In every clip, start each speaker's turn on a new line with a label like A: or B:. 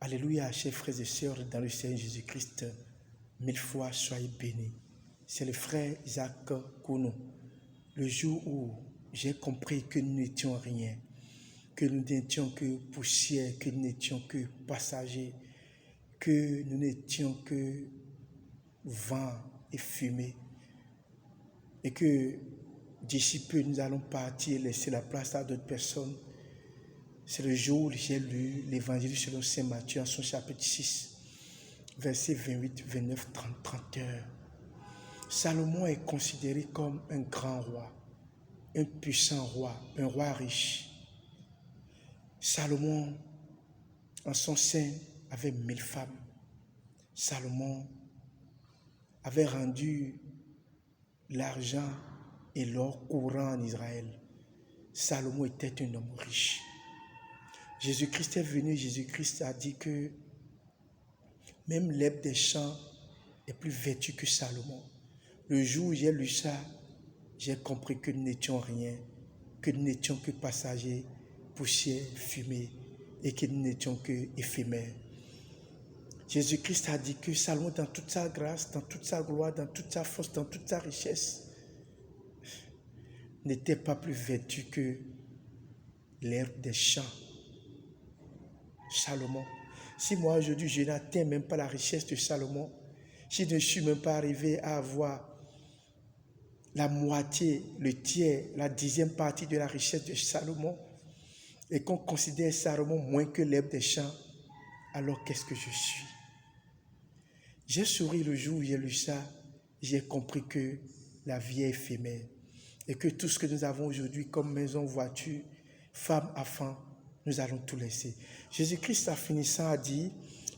A: Alléluia, chers frères et sœurs, dans le Seigneur Jésus-Christ, mille fois soyez bénis. C'est le frère Isaac Kounou. Le jour où j'ai compris que nous n'étions rien, que nous n'étions que poussière, que nous n'étions que passagers, que nous n'étions que vent et fumée, et que d'ici peu nous allons partir, laisser la place à d'autres personnes. C'est le jour où j'ai lu l'évangile selon saint Matthieu en son chapitre 6, versets 28, 29, 30, 31. Salomon est considéré comme un grand roi, un puissant roi, un roi riche. Salomon, en son sein, avait 1000 femmes. Salomon avait rendu l'argent et l'or courant en Israël. Salomon était un homme riche. Jésus-Christ est venu, Jésus-Christ a dit que même l'herbe des champs est plus vêtue que Salomon. Le jour où j'ai lu ça, j'ai compris que nous n'étions rien, que nous n'étions que passagers, poussière, fumée, et que nous n'étions que éphémères. Jésus-Christ a dit que Salomon, dans toute sa grâce, dans toute sa gloire, dans toute sa force, dans toute sa richesse, n'était pas plus vêtu que l'herbe des champs. Salomon. Si moi aujourd'hui je n'atteins même pas la richesse de Salomon, si je ne suis même pas arrivé à avoir la moitié, le tiers, la 10e partie de la richesse de Salomon, et qu'on considère Salomon moins que l'herbe des champs, alors qu'est-ce que je suis? J'ai souri le jour où j'ai lu ça, j'ai compris que la vie est éphémère et que tout ce que nous avons aujourd'hui comme maison, voiture, femme, enfant, nous allons tout laisser. Jésus-Christ, en finissant, a dit,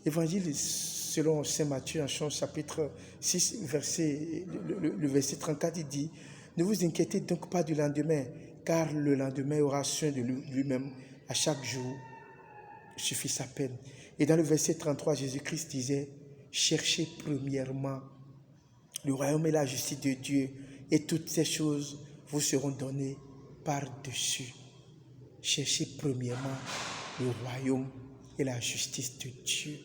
A: évangile selon saint Matthieu, en chapitre 6, le verset 34, il dit, ne vous inquiétez donc pas du lendemain, car le lendemain aura soin de lui-même. À chaque jour suffit sa peine. Et dans le verset 33, Jésus-Christ disait, cherchez premièrement le royaume et la justice de Dieu, et toutes ces choses vous seront données par-dessus. Cherchez premièrement le royaume et la justice de Dieu.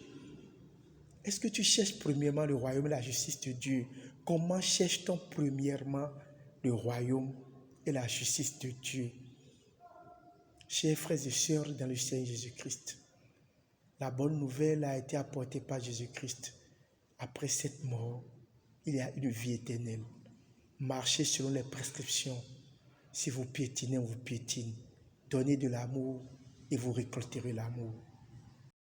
A: Est-ce que tu cherches premièrement le royaume et la justice de Dieu? Comment cherche-t-on premièrement le royaume et la justice de Dieu? Chers frères et sœurs dans le Seigneur Jésus-Christ, la bonne nouvelle a été apportée par Jésus-Christ. Après cette mort, il y a une vie éternelle. Marchez selon les prescriptions. Si vous piétinez, on vous piétine. Donnez de l'amour et vous récolterez l'amour.